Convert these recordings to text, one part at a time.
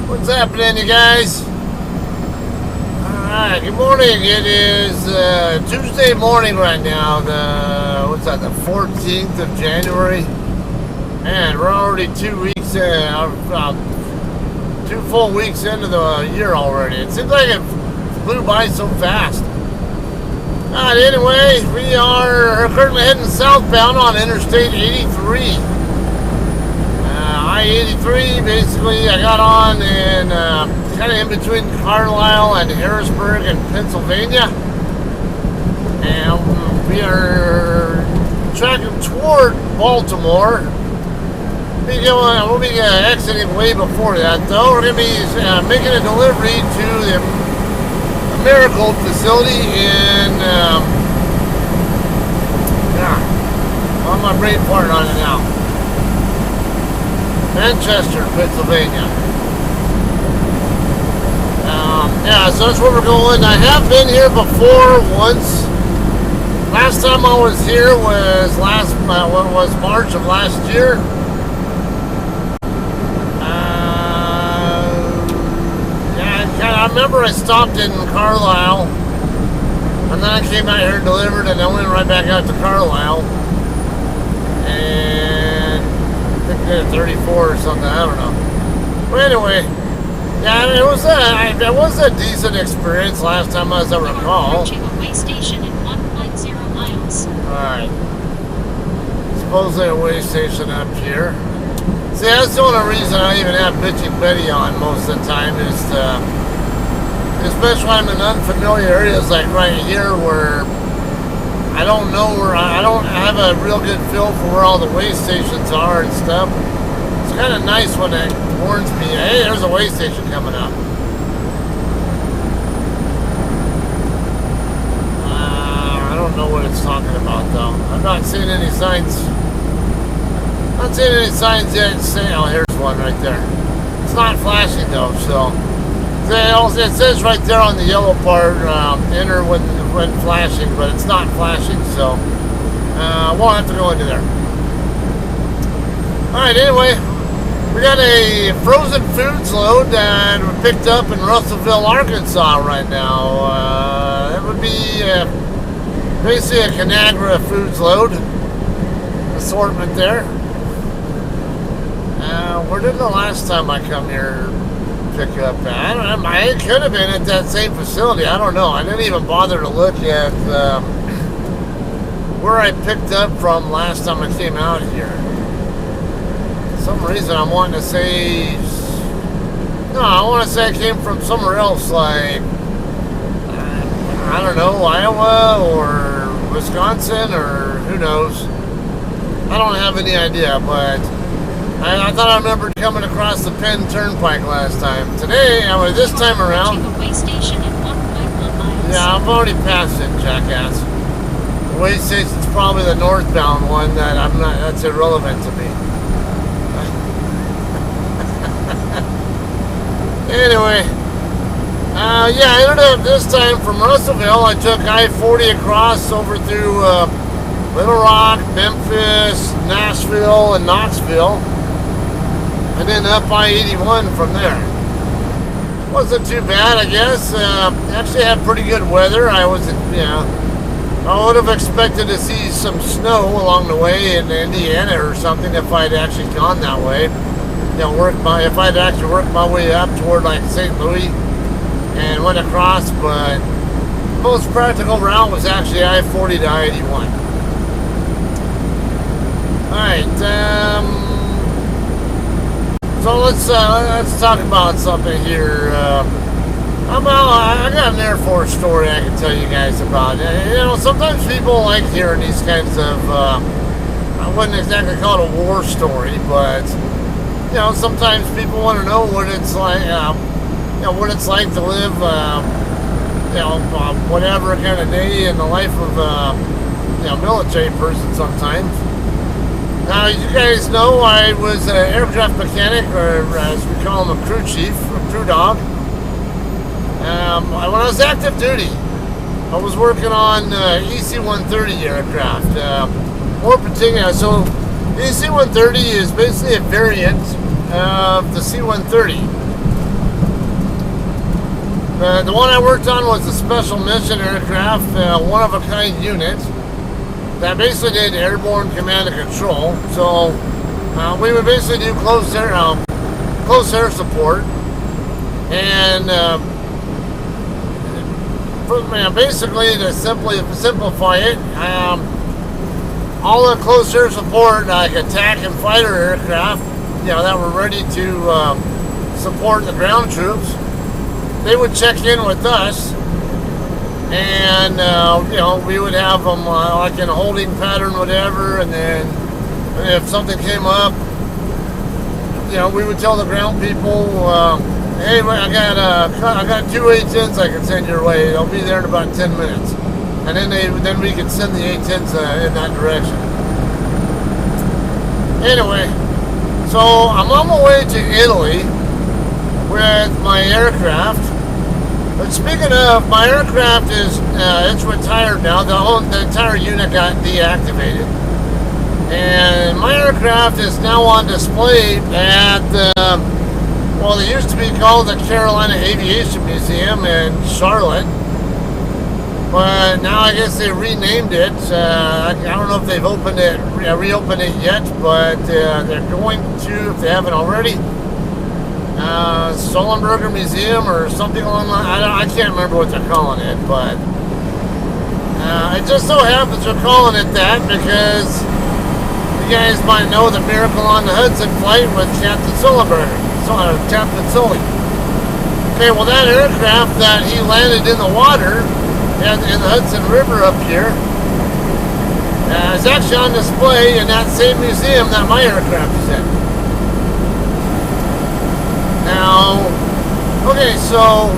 What's happening, you guys? Alright, good morning. It is Tuesday morning right now, the 14th of January. And we're already 2 weeks, 2 full weeks into the year already. It seems like it flew by so fast. Alright, anyway, we are currently heading southbound on Interstate 83. I-83, basically, I got on in kind of in between Carlisle and Harrisburg in Pennsylvania, and we are tracking toward Baltimore. We'll be exiting way before that, though. We're going to be making a delivery to the Americold facility in on my brain part on it now. Manchester, Pennsylvania. Yeah, so that's where we're going. I have been here before once. Last time I was here was March of last year. I remember I stopped in Carlisle, and then I came out here and delivered, and then went right back out to Carlisle. And I think I did a 34 or something, I don't know. But anyway, yeah, it was a decent experience last time, as I recall. Approaching a way station in 1.0 miles. Alright. Supposedly a way station up here. See, that's the only reason I even have Bitchy Betty on most of the time is especially when I'm in unfamiliar areas like right here where I don't have a real good feel for where all the way stations are and stuff. It's kind of nice when it warns me, hey, there's a way station coming up. I don't know what it's talking about though. I'm not seeing any signs. Not seeing any signs yet saying, oh, here's one right there. It's not flashing though, so. It says right there on the yellow part, enter when flashing, but it's not flashing, so won't have to go into there. Alright, anyway, we got a frozen foods load that we picked up in Russellville, Arkansas right now. That would be basically a Conagra foods load assortment there. Where did the last time I come here pick up? I don't know. It could have been at that same facility. I don't know. I didn't even bother to look at where I picked up from last time I came out here. For some reason I'm wanting to say, no, I want to say I came from somewhere else, like I don't know, Iowa or Wisconsin or who knows. I don't have any idea, but I thought I remembered coming across the Penn Turnpike last time. Today, this time around. Yeah, I've already passed it, jackass. The way station's probably the northbound one that's irrelevant to me. Anyway, yeah, I ended up this time from Russellville. I took I-40 across over through Little Rock, Memphis, Nashville, and Knoxville. And then up I-81 from there. Wasn't too bad, I guess. Actually had pretty good weather. I would have expected to see some snow along the way in Indiana or something if I'd actually gone that way. If I'd actually worked my way up toward like St. Louis and went across, but the most practical route was actually I-40 to I-81. Alright, so let's talk about something here. I got an Air Force story I can tell you guys about. Sometimes people like hearing these kinds of, I wouldn't exactly call it a war story, but sometimes people want to know what it's like, what it's like to live, whatever kind of day in the life of a military person sometimes. Now, you guys know I was an aircraft mechanic, or as we call him, a crew chief, a crew dog. When I was active duty, I was working on EC-130 aircraft. More particular, so the EC-130 is basically a variant of the C-130. The one I worked on was a special mission aircraft, one-of-a-kind unit that basically did airborne command and control. So we would basically do close air support, and basically to simplify it, all the close air support, like attack and fighter aircraft, that were ready to support the ground troops, they would check in with us, and we would have them like in a holding pattern, whatever, and then if something came up, we would tell the ground people, hey, I got 2 A-10s I can send your way. They'll be there in about 10 minutes, and then we could send the A-10s in that direction. Anyway, so I'm on my way to Italy with my aircraft. But speaking of, my aircraft is it's retired now. The entire unit got deactivated, and my aircraft is now on display at they used to be called the Carolina Aviation Museum in Charlotte, but now I guess they renamed it. I don't know if they've reopened it yet, but they're going to, if they haven't already. Sullenberger Museum or something along that. I can't remember what they're calling it, but it just so happens they're calling it that because you guys might know the Miracle on the Hudson flight with Captain Sullenberger, Captain Sully. Okay, well, that aircraft that he landed in the water in the Hudson River up here is actually on display in that same museum that my aircraft is in. Now, okay, so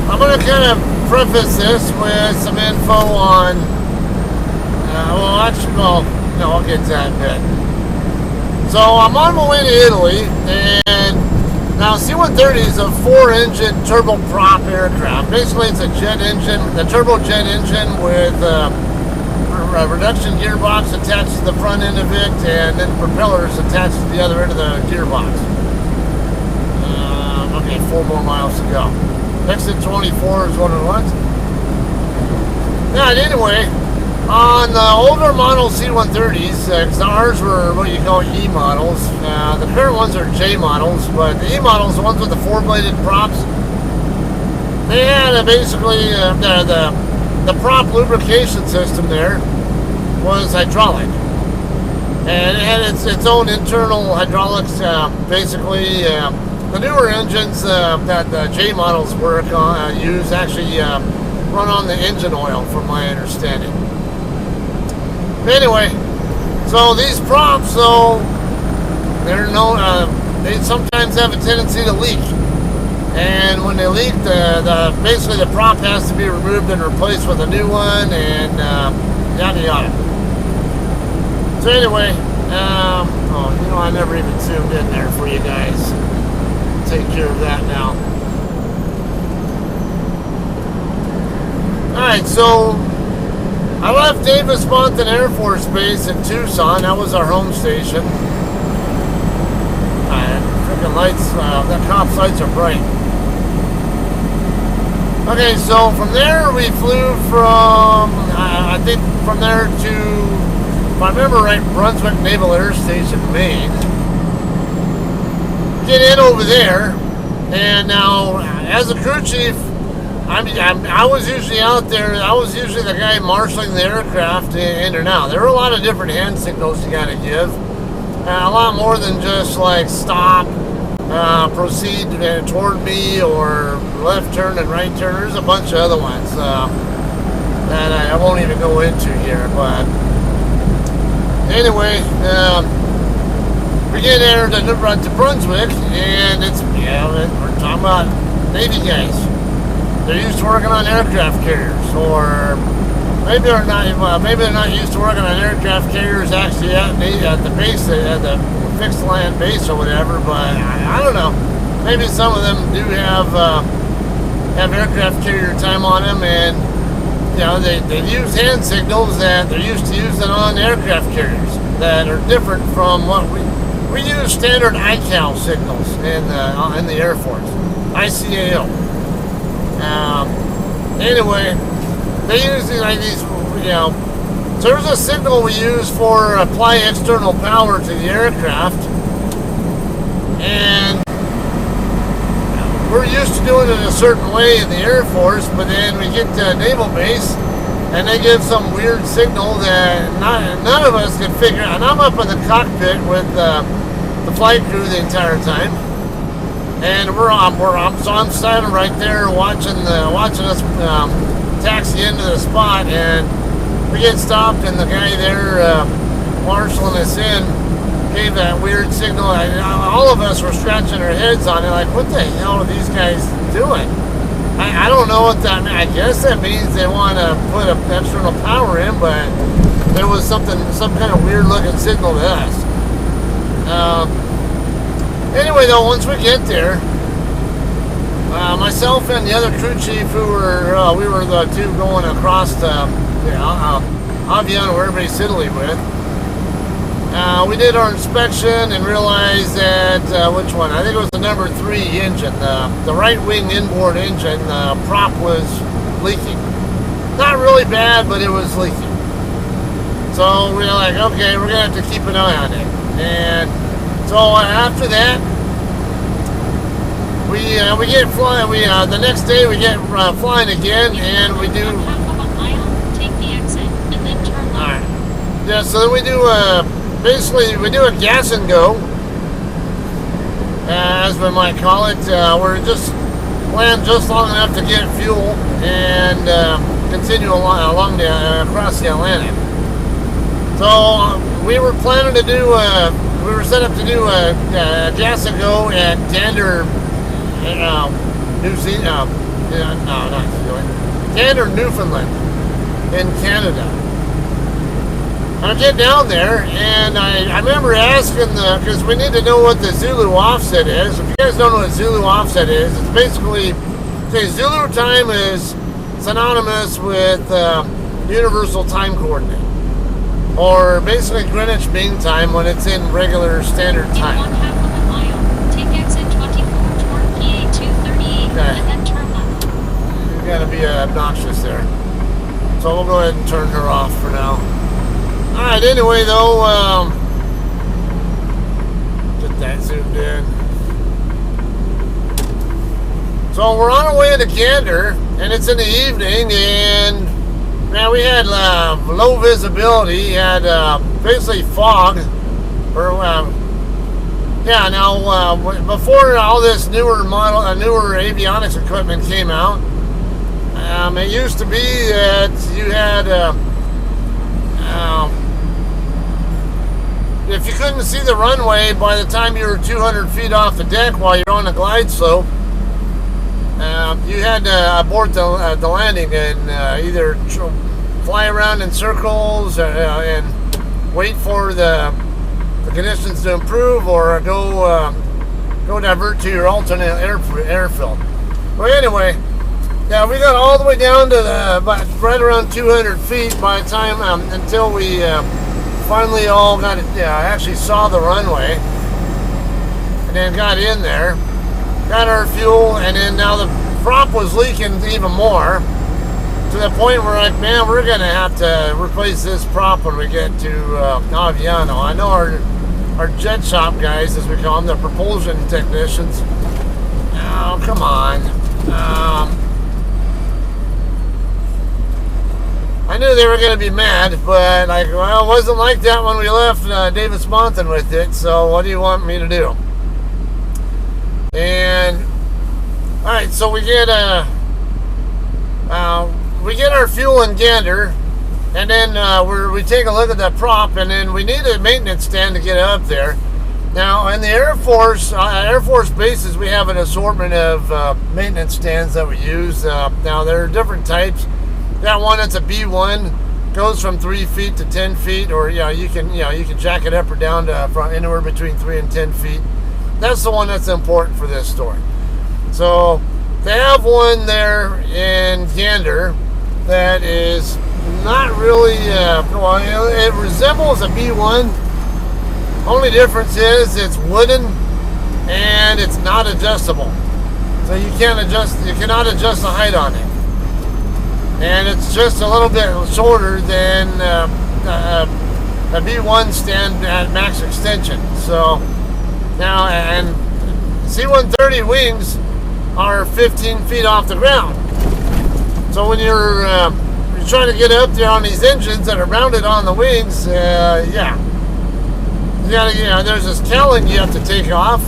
I'm going to kind of preface this with some info on, I'll get to that in a bit. So I'm on my way to Italy, and now C-130 is a 4-engine turboprop aircraft. Basically, it's a jet engine, the turbojet engine with a reduction gearbox attached to the front end of it, and then propellers attached to the other end of the gearbox. Okay, 4 more miles to go. Exit 24 is what it was. Yeah, anyway, on the older model C-130s, because ours were what you call E models. The current ones are J models, but the E models, the ones with the 4-bladed props, they had basically the prop lubrication system there was hydraulic, and it had its own internal hydraulics. Basically, the newer engines that the J models use actually run on the engine oil, from my understanding. Anyway, so these props, they sometimes have a tendency to leak, and when they leak, basically the prop has to be removed and replaced with a new one, and yada yada. So anyway, I never even zoomed in there for you guys. Take care of that now. Alright, so I left Davis Monthan Air Force Base in Tucson. That was our home station. Freaking lights, the cops' lights are bright. Okay, so from there we flew from, I think from there to, if I remember right, Brunswick Naval Air Station, Maine. Get in over there, and now as a crew chief, I was usually out there. I was usually the guy marshaling the aircraft in and out. There were a lot of different hand signals you got to give, a lot more than just like stop, proceed toward me, or left turn and right turn. There's a bunch of other ones that I won't even go into here, but anyway. We get there to Brunswick, and we're talking about Navy guys. They're used to working on aircraft carriers, or maybe they're not used to working on aircraft carriers actually at the base, at the fixed land base or whatever. But I don't know. Maybe some of them do have aircraft carrier time on them, and they use hand signals that they're used to using on aircraft carriers that are different from what we use standard ICAO signals in the Air Force, ICAO. Anyway, they use like these, so there's a signal we use for apply external power to the aircraft, and we're used to doing it a certain way in the Air Force, but then we get to Naval Base, and they give some weird signal that none of us can figure out. And I'm up in the cockpit with the flight crew the entire time, and I'm standing right there watching us taxi into the spot, and we get stopped, and the guy there marshaling us in gave that weird signal. All of us were scratching our heads on it, like, what the hell are these guys doing? I don't know what that means. I guess that means they want to put an external power in, but there was some kind of weird looking signal to us. Anyway, though, once we get there, myself and the other crew chief, we were the two going across the Aviano, where everybody's Italy with. We did our inspection and realized that, which one? I think it was the number 3 engine. The right wing inboard engine, the prop was leaking. Not really bad, but it was leaking. So we were like, okay, we're going to have to keep an eye on it. And so after that, we get flying. The next day we get flying again, and we do. Half of a mile, take the exit, and then turn left. All right. Yeah. So then we do basically we do a gas and go, as we might call it. We're just land just long enough to get fuel and continue along across the Atlantic. So we were planning to do. We were set up to do a gas and go at Gander, New Zealand. No, not New Zealand. Gander, Newfoundland, in Canada. I get down there, and I remember asking because we need to know what the Zulu offset is. If you guys don't know what Zulu offset is, it's basically, Zulu time is synonymous with universal time coordinate, or basically Greenwich Mean Time when it's in regular standard time. In 1/2 of a mile, take exit 24 toward PA 238, Okay. and then turn left. You gotta be obnoxious there. So we'll go ahead and turn her off for now. Alright, anyway though, get that zoomed in. So we're on our way to Gander, and it's in the evening, and man, we had low visibility, had basically fog, or before all this newer avionics equipment came out, it used to be that you had if you couldn't see the runway by the time you were 200 feet off the deck while you're on the glide slope, you had to abort the landing and either fly around in circles and wait for the conditions to improve, or go divert to your alternate airfield. Well, anyway, yeah, we got all the way down to right around 200 feet by the time until we finally all got it. Actually saw the runway, and then got in there, got our fuel, and then now the prop was leaking even more, to the point where, like, man, we're gonna have to replace this prop when we get to Aviano. I know our jet shop guys, as we call them, the propulsion technicians. Oh, come on. I knew they were going to be mad, but it wasn't like that when we left Davis Mountain with it. So what do you want me to do? And all right, so we get our fuel in Gander, and then we take a look at that prop, and then we need a maintenance stand to get it up there. Now, in the Air Force bases, we have an assortment of maintenance stands that we use. Now, there are different types. That one that's a B1 goes from 3 feet to 10 feet, or you can jack it up or down to from anywhere between 3 and 10 feet. That's the one that's important for this story. So they have one there in Gander that is not really it resembles a B1. Only difference is it's wooden and it's not adjustable. So you cannot adjust the height on it. And it's just a little bit shorter than a B1 stand at max extension. So now, and C-130 wings are 15 feet off the ground. So when you're trying to get up there on these engines that are mounted on the wings, yeah, you gotta, there's this cowling you have to take off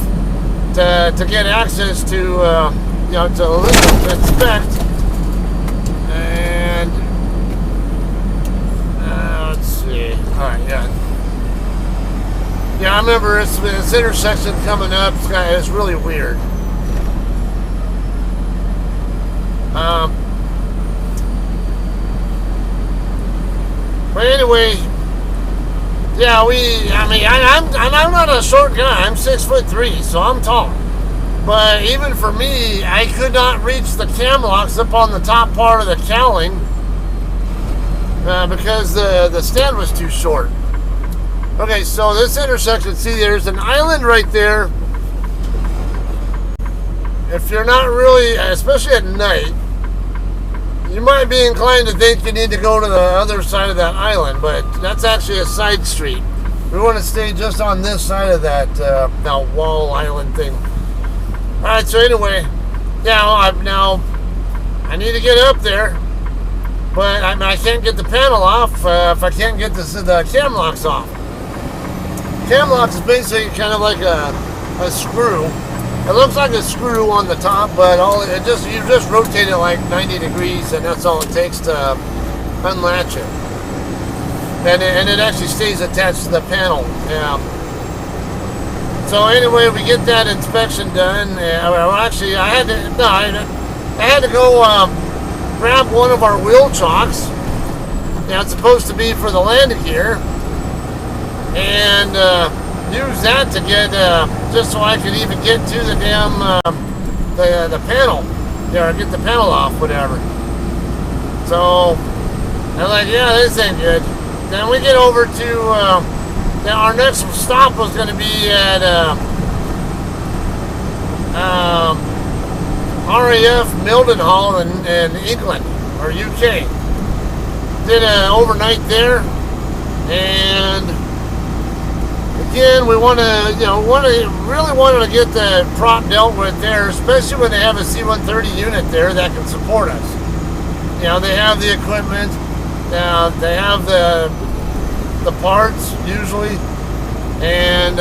to get access to, to inspect. And let's see. All right, yeah. Yeah, I remember this intersection coming up. It's really weird. But anyway, yeah, I'm not a short guy. I'm 6'3", so I'm tall. But even for me, I could not reach the cam locks up on the top part of the cowling because the stand was too short. Okay, so this intersection, see, there's an island right there. If you're not really, especially at night, you might be inclined to think you need to go to the other side of that island, but that's actually a side street. We want to stay just on this side of that wall island thing. All right, so anyway, yeah, now I need to get up there, but I can't get the panel off if I can't get the cam locks off. Cam locks is basically kind of like a screw. It looks like a screw on the top, but you just rotate it like 90 degrees, and that's all it takes to unlatch it. And it actually stays attached to the panel. Yeah. So anyway, we get that inspection done. Well, actually, I had to go grab one of our wheel chocks. Yeah, it's supposed to be for the landing gear, and use that to get just so I could even get to the damn the panel, or get the panel off, whatever. So I'm like, yeah, this ain't good. Then we get over to now our next stop was going to be at RAF Mildenhall in England or UK. Did an overnight there, and again, we really wanted to get the prop dealt with there, especially when they have a C-130 unit there that can support us. You know, they have the equipment, they have the parts usually, and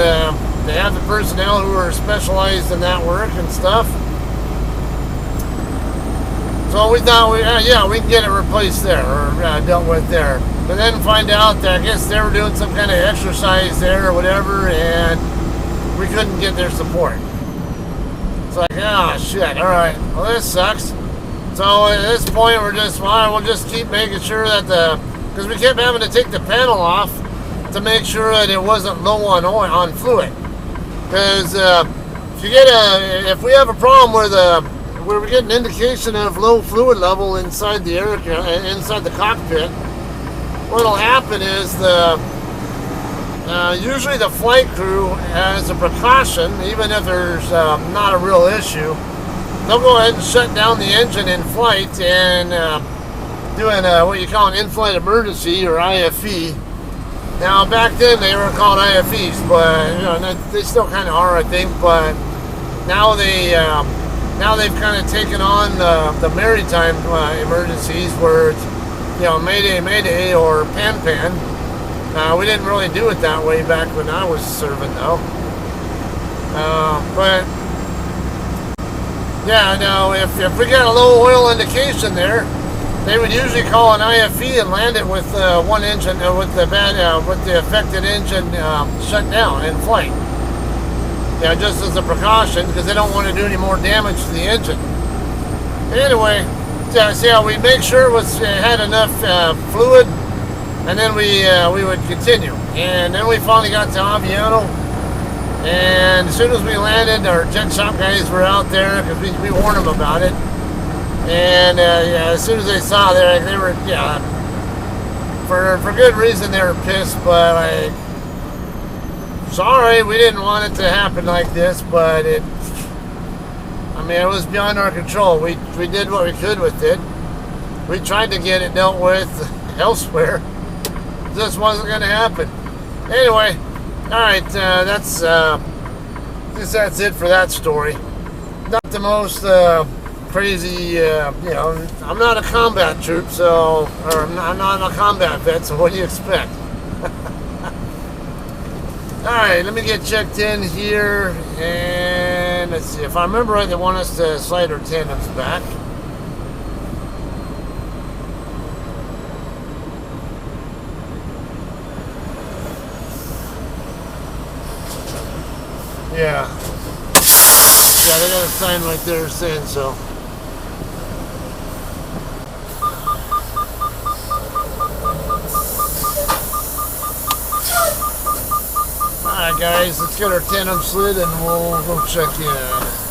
they have the personnel who are specialized in that work and stuff. So we thought we can get it replaced there, or dealt with there. But then find out that I guess they were doing some kind of exercise there or whatever, and we couldn't get their support. It's like, oh shit, alright, well this sucks. So at this point we're just, we'll just keep making sure that because we kept having to take the panel off to make sure that it wasn't low on oil, on fluid. Because if we have a problem where we get an indication of low fluid level inside the inside the cockpit, what'll happen is usually the flight crew, as a precaution, even if there's not a real issue, they'll go ahead and shut down the engine in flight and doing what you call an in-flight emergency, or IFE. Now back then they were called IFEs, but they still kind of are, I think. But now they've kind of taken on the maritime emergencies, where it's Mayday, or Pan. We didn't really do it that way back when I was serving, though. But yeah, now if we got a low oil indication there, they would usually call an IFE and land it with one engine, with the affected engine shut down in flight. Yeah, just as a precaution, because they don't want to do any more damage to the engine. Anyway, so we make sure it had enough fluid, and then we would continue. And then we finally got to Aviano, and as soon as we landed, our jet shop guys were out there, because we warned them about it. And as soon as they saw they were for good reason they were pissed, but like, sorry, we didn't want it to happen like this, but mean, it was beyond our control. We did what we could with it. We tried to get it dealt with elsewhere. This wasn't going to happen. Anyway, all right, that's it for that story. Not the most crazy, you know. I'm not a combat troop, so I'm not a combat vet. So what do you expect? All right, let me get checked in here, and let's see. If I remember right, they want us to slide our tandems back. Yeah. Yeah, they got a sign right there saying so. Alright guys, let's get our tandem slid and we'll go check in.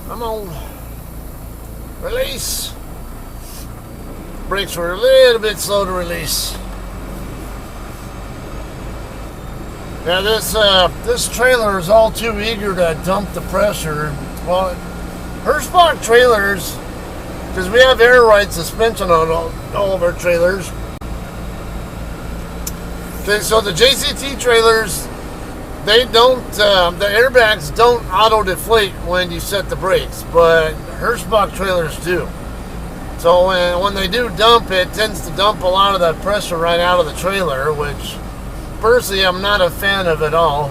Come on. Release. Brakes were a little bit slow to release. Now this trailer is all too eager to dump the pressure. Well, Hirschbach trailers, because we have air ride suspension on all of our trailers. Okay, so the JCT trailers, they don't, the airbags don't auto-deflate when you set the brakes, but Hirschbach trailers do. So when they do dump, it tends to dump a lot of that pressure right out of the trailer, which personally I'm not a fan of at all.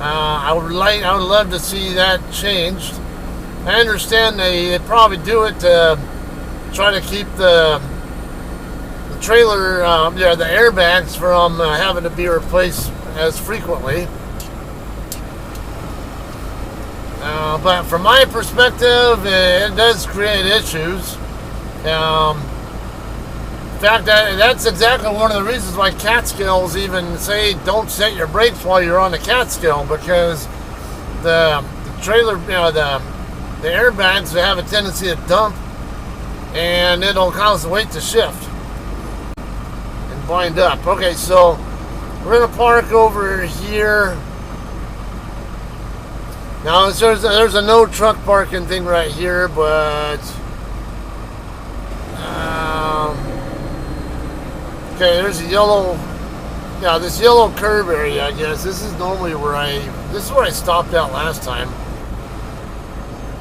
I would love to see that changed. I understand they probably do it to try to keep the trailer, the airbags from having to be replaced as frequently. But from my perspective, it does create issues. In fact, that's exactly one of the reasons why Catskills even say don't set your brakes while you're on the Catskill, because the trailer, the airbags have a tendency to dump, and it'll cause the weight to shift and bind up. Okay, so we're gonna park over here. Now there's a no truck parking thing right here, but okay, there's a yellow, this yellow curb area. I guess this is normally where I stopped out last time.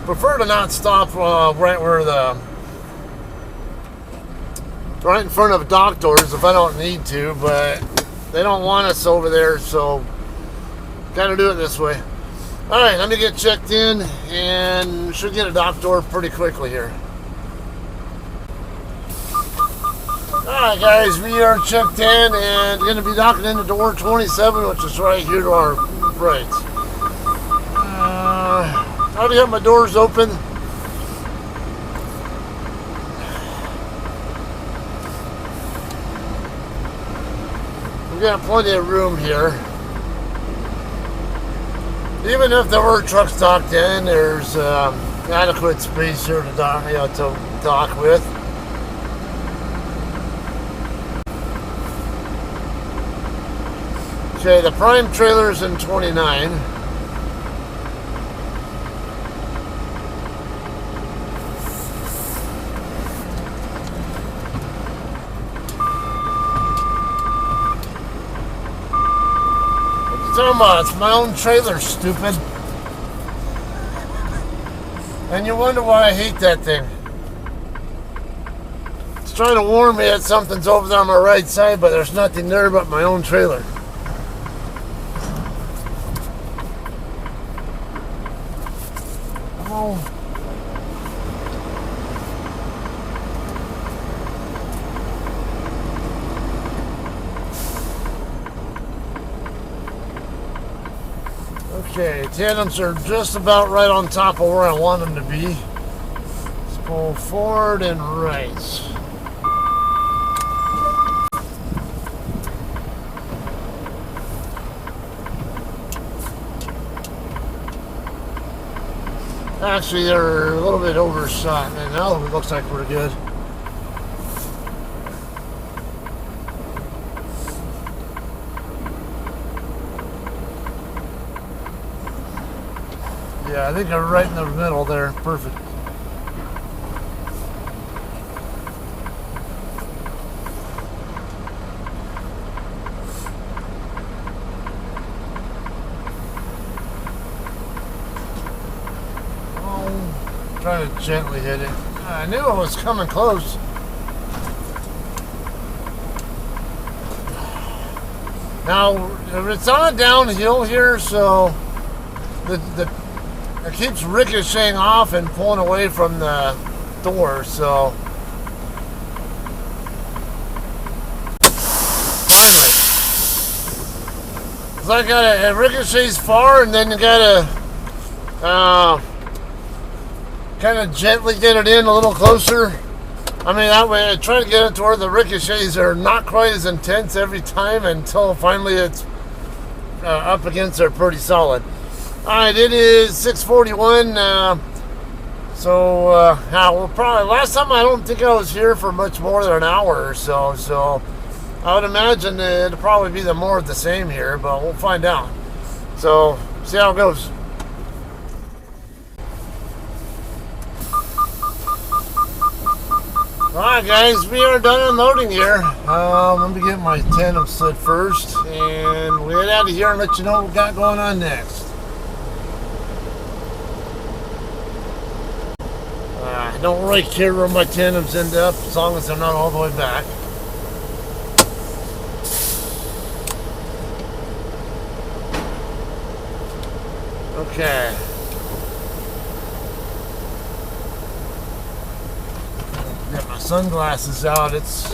Prefer to not stop right in front of dock doors if I don't need to, but they don't want us over there, so gotta do it this way. All right, let me get checked in, and should get a dock door pretty quickly here. All right, guys, we are checked in and going to be docking into door 27, which is right here to our right. I already have my doors open. We've got plenty of room here. Even if there were trucks docked in, there's adequate space here to dock with. Okay, the prime trailer's in 29. So much, my own trailer, stupid. And you wonder why I hate that thing. It's trying to warn me that something's over there on my right side, but there's nothing there but my own trailer. Oh. Okay, tandems are just about right on top of where I want them to be. Let's pull forward and right. Actually, they're a little bit overshot, and now it looks like we're good. Yeah, I think I'm right in the middle there. Perfect. Trying to gently hit it. I knew it was coming close. Now it's on a downhill here, so it keeps ricocheting off and pulling away from the door. So anyway, it's like it ricochets far, and then you gotta kind of gently get it in a little closer. I mean, that way I try to get it to where the ricochets are not quite as intense every time until finally it's up against there pretty solid. Alright, it is 6:41. We'll probably, last time I don't think I was here for much more than an hour or so. So I would imagine it'll probably be more of the same here, but we'll find out. So, see how it goes. Alright guys, we are done unloading here. Let me get my tandem slid first, and we'll get out of here and let you know what we got going on next. I don't really care where my tandems end up, as long as they're not all the way back. Okay. Get my sunglasses out. It's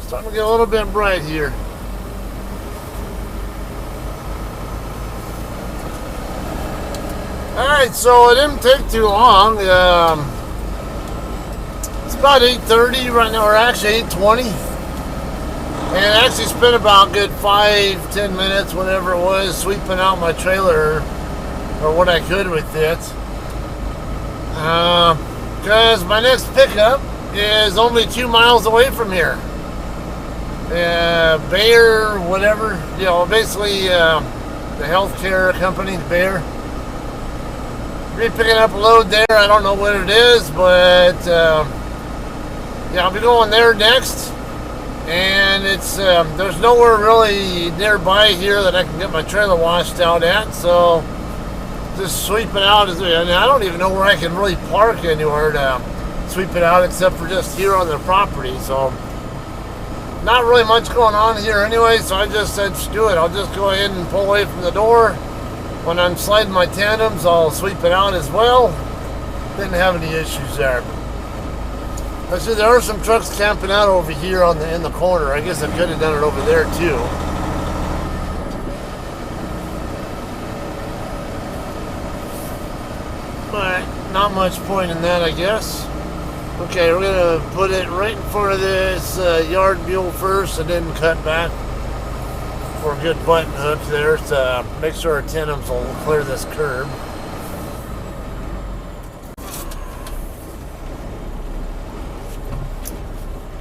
starting to get a little bit bright here. Alright, so it didn't take too long. It's about 8:30 right now, or actually 8:20. And it actually spent about a good 5-10 minutes, whatever it was, sweeping out my trailer, or what I could with it. Because my next pickup is only 2 miles away from here. Bayer, whatever, basically the healthcare company, Bayer. Be picking up a load there. I don't know what it is, but I'll be going there next. And it's there's nowhere really nearby here that I can get my trailer washed out at, so just sweeping out is. I mean, I don't even know where I can really park anywhere to sweep it out except for just here on their property. So not really much going on here anyway. So I just said, do it. I'll just go ahead and pull away from the door. When I'm sliding my tandems, I'll sweep it out as well. Didn't have any issues there. Actually, there are some trucks camping out over here in the corner. I guess I could have done it over there too. But not much point in that, I guess. Okay, we're gonna put it right in front of this yard mule first, and then cut back for a good button hook there to make sure our tandems will clear this curb.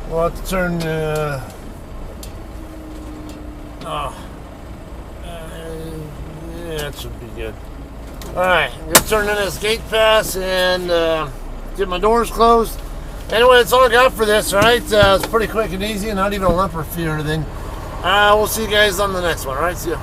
We'll have to turn yeah, it should be good. Alright, I'm gonna turn in this gate pass and get my doors closed. Anyway, that's all I got for this, right? It's pretty quick and easy, not even a lumper fee or anything. We'll see you guys on the next one, alright? See ya.